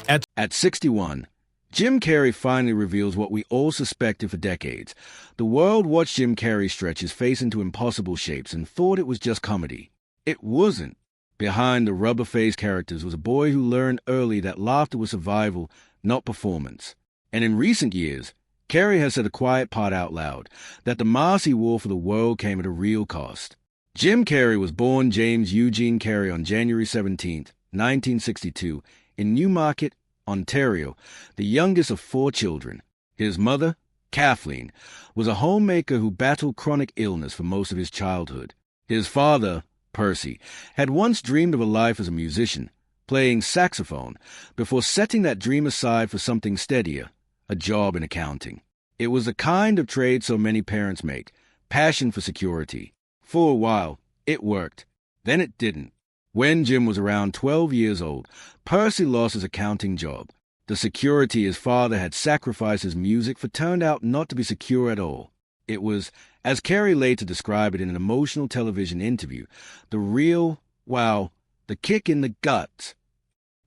At 61, Jim Carrey finally reveals what we all suspected for decades. The world watched Jim Carrey stretch his face into impossible shapes and thought it was just comedy. It wasn't. Behind the rubber-faced characters was a boy who learned early that laughter was survival, not performance. And in recent years, Carrey has said a quiet part out loud, that the mask he wore for the world came at a real cost. Jim Carrey was born James Eugene Carrey on January 17, 1962, in Newmarket, Ontario, the youngest of 4 children. His mother, Kathleen, was a homemaker who battled chronic illness for most of his childhood. His father, Percy, had once dreamed of a life as a musician, playing saxophone, before setting that dream aside for something steadier, a job in accounting. It was the kind of trade so many parents make, passion for security. For a while, it worked. Then it didn't. When Jim was around 12 years old, Percy lost his accounting job. The security his father had sacrificed his music for turned out not to be secure at all. It was, as Carrey later described it in an emotional television interview, the real, the kick in the gut.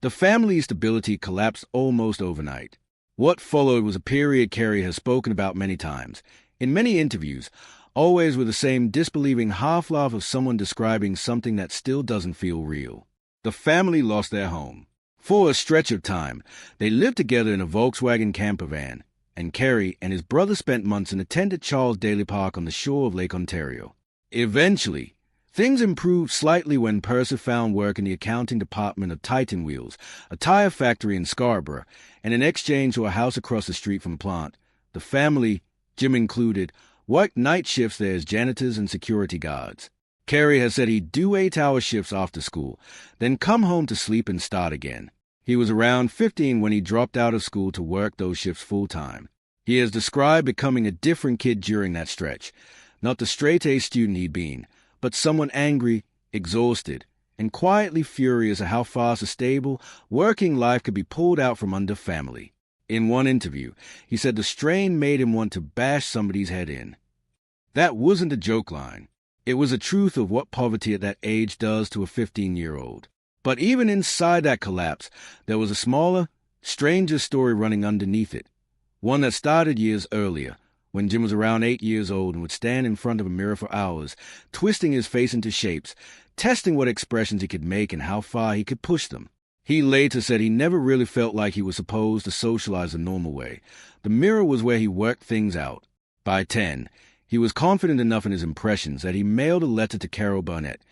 The family's stability collapsed almost overnight. What followed was a period Carrey has spoken about many times. In many interviews, always with the same disbelieving half-laugh of someone describing something that still doesn't feel real. The family lost their home. For a stretch of time, they lived together in a Volkswagen camper van, and Carrey and his brother spent months in a tent at Charles Daly Park on the shore of Lake Ontario. Eventually, things improved slightly when Percy found work in the accounting department of Titan Wheels, a tire factory in Scarborough, and in exchange to a house across the street from the plant. The family, Jim included, worked night shifts there as janitors and security guards. Carrey has said he'd do 8-hour shifts after school, then come home to sleep and start again. He was around 15 when he dropped out of school to work those shifts full-time. He has described becoming a different kid during that stretch, not the straight-A student he'd been, but someone angry, exhausted, and quietly furious at how fast a stable, working life could be pulled out from under family. In one interview, he said the strain made him want to bash somebody's head in. That wasn't a joke line. It was a truth of what poverty at that age does to a 15-year-old. But even inside that collapse, there was a smaller, stranger story running underneath it. One that started years earlier, when Jim was around 8 years old and would stand in front of a mirror for hours, twisting his face into shapes, testing what expressions he could make and how far he could push them. He later said he never really felt like he was supposed to socialize the normal way. The mirror was where he worked things out. By 10, he was confident enough in his impressions that he mailed a letter to Carol Burnett,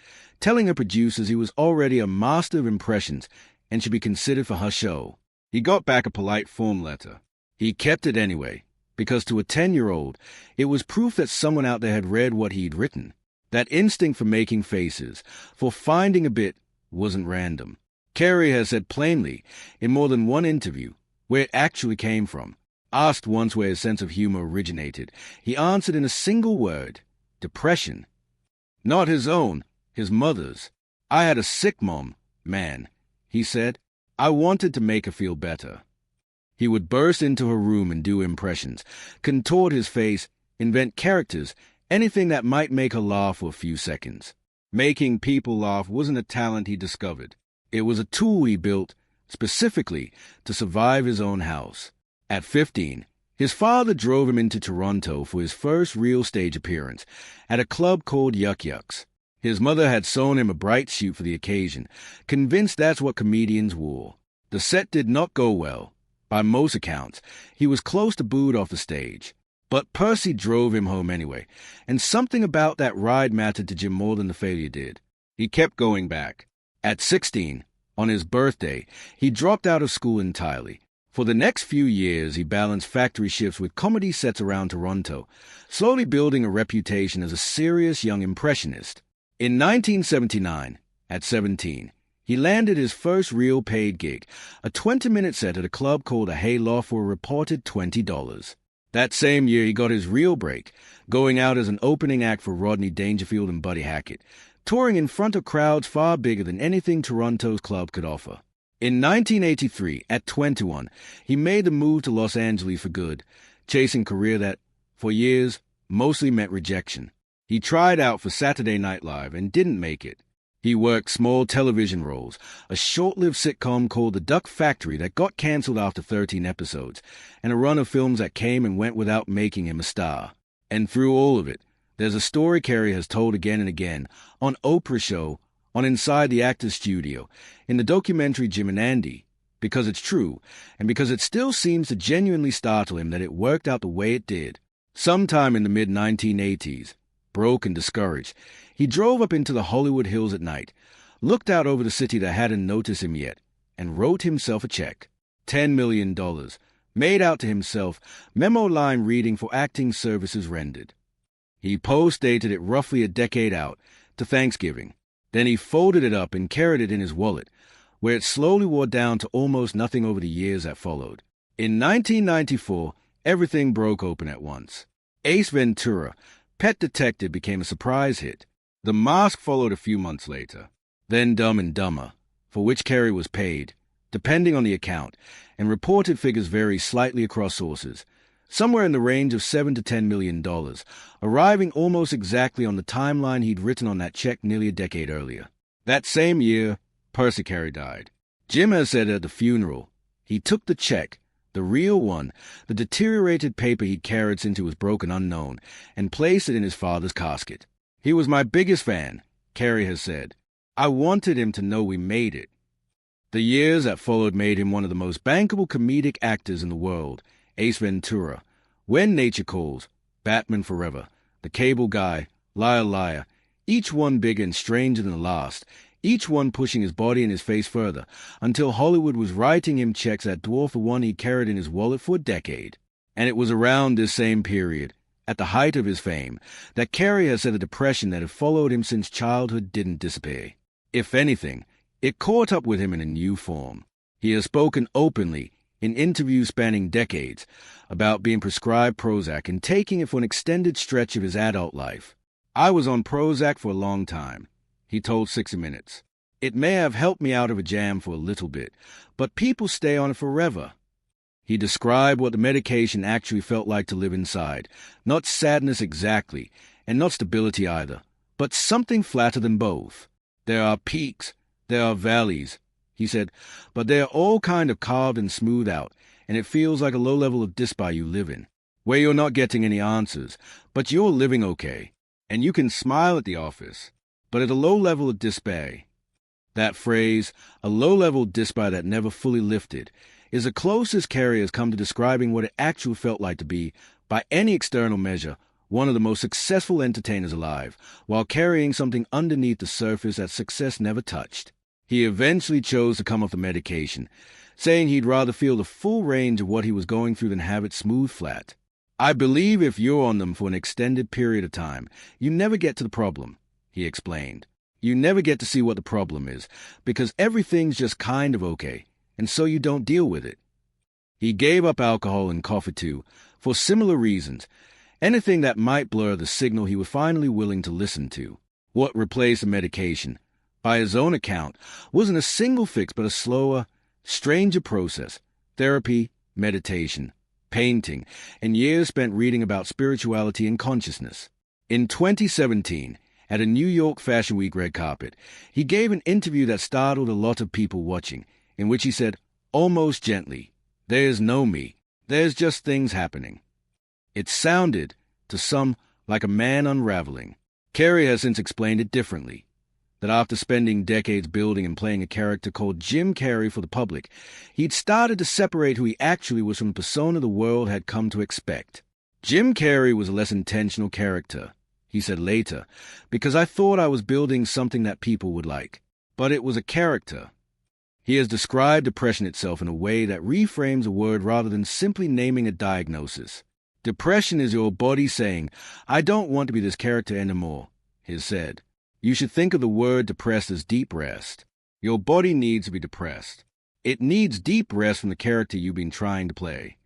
telling her producers he was already a master of impressions and should be considered for her show. He got back a polite form letter. He kept it anyway, because to a 10-year-old, it was proof that someone out there had read what he'd written. That instinct for making faces, for finding a bit, wasn't random. Carrey has said plainly, in more than one interview, where it actually came from. Asked once where his sense of humor originated, he answered in a single word: depression. Not his own, his mother's. I had a sick mom, man, he said. I wanted to make her feel better. He would burst into her room and do impressions, contort his face, invent characters, anything that might make her laugh for a few seconds. Making people laugh wasn't a talent he discovered. It was a tool he built, specifically, to survive his own house. At 15, his father drove him into Toronto for his first real stage appearance, at a club called Yuck Yucks. His mother had sewn him a bright suit for the occasion, convinced that's what comedians wore. The set did not go well. By most accounts, he was close to booed off the stage. But Percy drove him home anyway, and something about that ride mattered to Jim more than the failure did. He kept going back. At 16, on his birthday, he dropped out of school entirely. For the next few years, he balanced factory shifts with comedy sets around Toronto, slowly building a reputation as a serious young impressionist. In 1979, at 17, he landed his first real paid gig, a 20-minute set at a club called a Hayloft for a reported $20. That same year, he got his real break, going out as an opening act for Rodney Dangerfield and Buddy Hackett, touring in front of crowds far bigger than anything Toronto's club could offer. In 1983, at 21, he made the move to Los Angeles for good, chasing a career that, for years, mostly meant rejection. He tried out for Saturday Night Live and didn't make it. He worked small television roles, a short-lived sitcom called The Duck Factory that got cancelled after 13 episodes, and a run of films that came and went without making him a star. And through all of it, there's a story Carrey has told again and again, on Oprah's show, on Inside the Actor's Studio, in the documentary Jim and Andy, because it's true, and because it still seems to genuinely startle him that it worked out the way it did. Sometime in the mid-1980s, broke and discouraged, he drove up into the Hollywood Hills at night, looked out over the city that hadn't noticed him yet, and wrote himself a check. $10 million, made out to himself, memo line reading for acting services rendered. He post-dated it roughly a decade out, to Thanksgiving. Then he folded it up and carried it in his wallet, where it slowly wore down to almost nothing over the years that followed. In 1994, everything broke open at once. Ace Ventura, Pet Detective, became a surprise hit. The Mask followed a few months later. Then Dumb and Dumber, for which Carrey was paid, depending on the account, and reported figures vary slightly across sources, somewhere in the range of $7 to $10 million, arriving almost exactly on the timeline he'd written on that check nearly a decade earlier. That same year, Percy Carrey died. Jim has said at the funeral, he took the check, the real one, the deteriorated paper he'd carried since it was broken unknown, and placed it in his father's casket. He was my biggest fan, Carrey has said. I wanted him to know we made it. The years that followed made him one of the most bankable comedic actors in the world. Ace Ventura, When Nature Calls, Batman Forever, The Cable Guy, Liar Liar, each one bigger and stranger than the last, each one pushing his body and his face further, until Hollywood was writing him checks that dwarfed the one he carried in his wallet for a decade. And it was around this same period, at the height of his fame, that Carrey has said the depression that had followed him since childhood didn't disappear. If anything, it caught up with him in a new form. He has spoken openly, in interviews spanning decades, about being prescribed Prozac and taking it for an extended stretch of his adult life. I was on Prozac for a long time, he told 60 Minutes. It may have helped me out of a jam for a little bit, but people stay on it forever. He described what the medication actually felt like to live inside. Not sadness exactly, and not stability either, but something flatter than both. There are peaks, there are valleys, he said, but they are all kind of carved and smoothed out, and it feels like a low level of despair you live in, where you're not getting any answers, but you're living okay, and you can smile at the office, but at a low level of despair. That phrase, a low-level despair that never fully lifted, is the closest Carrey has come to describing what it actually felt like to be, by any external measure, one of the most successful entertainers alive, while carrying something underneath the surface that success never touched. He eventually chose to come off the medication, saying he'd rather feel the full range of what he was going through than have it smooth flat. I believe if you're on them for an extended period of time, you never get to the problem, he explained. You never get to see what the problem is, because everything's just kind of okay, and so you don't deal with it. He gave up alcohol and coffee too, for similar reasons, anything that might blur the signal he was finally willing to listen to. What replaced the medication, by his own account, wasn't a single fix but a slower, stranger process: therapy, meditation, painting, and years spent reading about spirituality and consciousness. In 2017, at a New York Fashion Week red carpet, he gave an interview that startled a lot of people watching, in which he said, almost gently, "There's no me. There's just things happening." It sounded, to some, like a man unraveling. Carrey has since explained it differently, that after spending decades building and playing a character called Jim Carrey for the public, he'd started to separate who he actually was from the persona the world had come to expect. Jim Carrey was a less intentional character, he said later, because I thought I was building something that people would like. But it was a character. He has described depression itself in a way that reframes a word rather than simply naming a diagnosis. Depression is your body saying, "I don't want to be this character anymore," he said. You should think of the word depressed as deep rest. Your body needs to be depressed. It needs deep rest from the character you've been trying to play.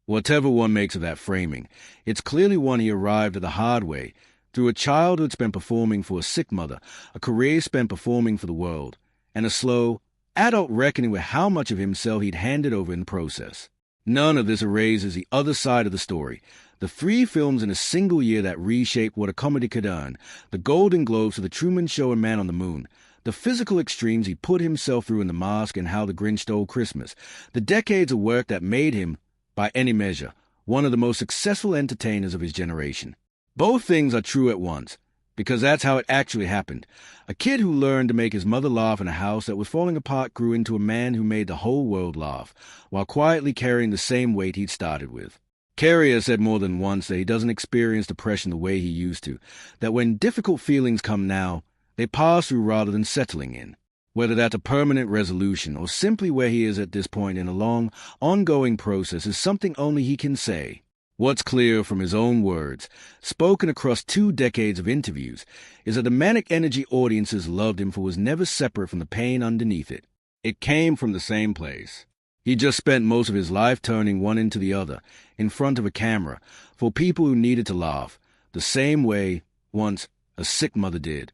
Whatever one makes of that framing, it's clearly one he arrived at the hard way, through a childhood spent performing for a sick mother, a career spent performing for the world, and a slow, adult reckoning with how much of himself he'd handed over in the process. None of this erases the other side of the story. The 3 films in a single year that reshaped what a comedy could earn: the Golden Globes for The Truman Show and Man on the Moon, The physical extremes he put himself through in The Mask and How the Grinch Stole Christmas. The decades of work that made him, by any measure, one of the most successful entertainers of his generation. Both things are true at once, because that's how it actually happened. A kid who learned to make his mother laugh in a house that was falling apart grew into a man who made the whole world laugh, while quietly carrying the same weight he'd started with. Carrey has said more than once that he doesn't experience depression the way he used to, that when difficult feelings come now, they pass through rather than settling in. Whether that's a permanent resolution or simply where he is at this point in a long, ongoing process is something only he can say. What's clear from his own words, spoken across 2 decades of interviews, is that the manic energy audiences loved him for was never separate from the pain underneath it. It came from the same place. He just spent most of his life turning one into the other, in front of a camera, for people who needed to laugh, the same way, once, a sick mother did.